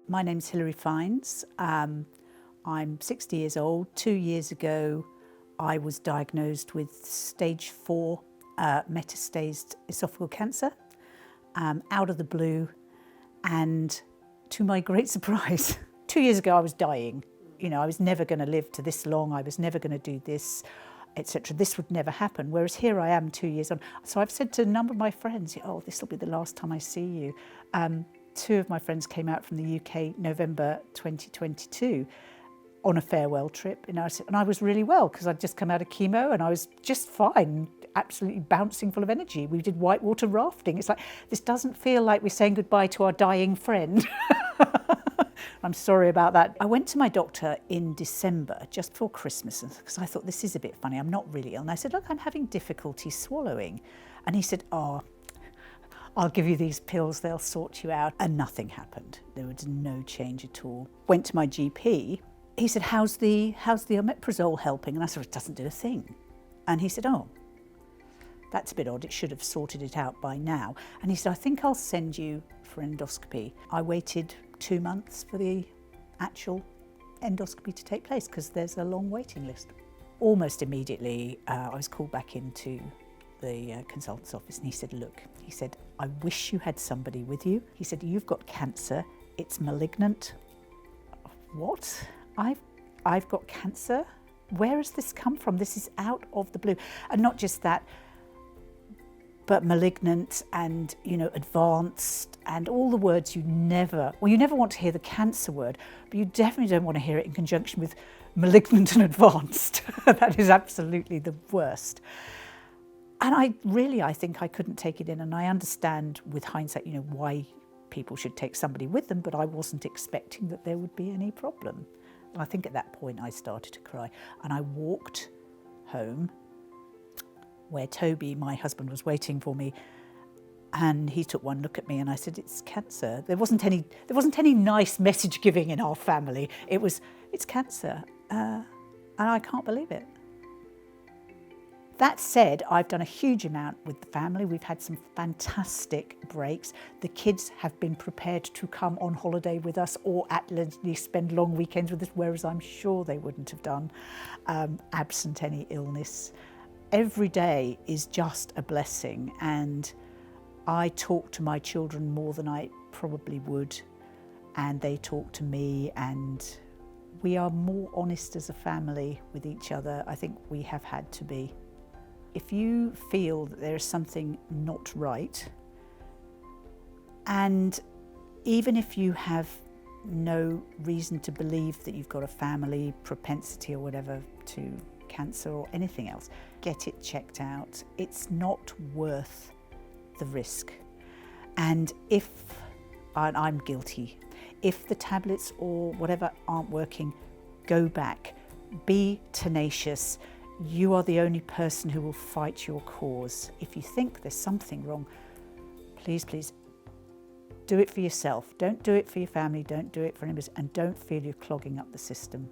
My name's Hilary Fiennes. I'm 60 years old. 2 years ago, I was diagnosed with stage 4 metastased esophageal cancer out of the blue, and to my great surprise, 2 years ago I was dying. You know, I was never going to live to this long. I was never going to do this, etc. This would never happen. Whereas here I am 2 years on. So I've said to a number of my friends, "Oh, this will be the last time I see you." Two of my friends came out from the UK November 2022 on a farewell trip, and I was really well because I'd just come out of chemo and I was just fine, absolutely bouncing full of energy. We did whitewater rafting. It's like, this doesn't feel like we're saying goodbye to our dying friend. I'm sorry about that. I went to my doctor in December, just before Christmas, because I thought, this is a bit funny, I'm not really ill. And I said, look, I'm having difficulty swallowing. And he said, oh, I'll give you these pills, they'll sort you out. And nothing happened. There was no change at all. Went to my GP. He said, how's the omeprazole helping? And I said, it doesn't do a thing. And he said, oh, that's a bit odd. It should have sorted it out by now. And he said, I think I'll send you for endoscopy. I waited 2 months for the actual endoscopy to take place because there's a long waiting list. Almost immediately, I was called back into the consultant's office, and he said, look, he said, I wish you had somebody with you. He said, you've got cancer, it's malignant. What? I've got cancer? Where has this come from? This is out of the blue. And not just that, but malignant and, you know, advanced and all the words you never want to hear the cancer word, but you definitely don't want to hear it in conjunction with malignant and advanced. That is absolutely the worst. And I think I couldn't take it in, and I understand with hindsight, you know, why people should take somebody with them, but I wasn't expecting that there would be any problem. And I think at that point I started to cry, and I walked home where Toby, my husband, was waiting for me, and he took one look at me and I said, it's cancer. There wasn't any nice message giving in our family. It was, it's cancer, and I can't believe it. That said, I've done a huge amount with the family. We've had some fantastic breaks. The kids have been prepared to come on holiday with us or at least spend long weekends with us, whereas I'm sure they wouldn't have done, absent any illness. Every day is just a blessing, and I talk to my children more than I probably would, and they talk to me, and we are more honest as a family with each other. I think we have had to be. If you feel that there is something not right, and even if you have no reason to believe that you've got a family propensity or whatever to cancer or anything else, get it checked out. It's not worth the risk. And and I'm guilty, if the tablets or whatever aren't working, go back, be tenacious. You are the only person who will fight your cause. If you think there's something wrong, please, please do it for yourself. Don't do it for your family, don't do it for anybody, and don't feel you're clogging up the system.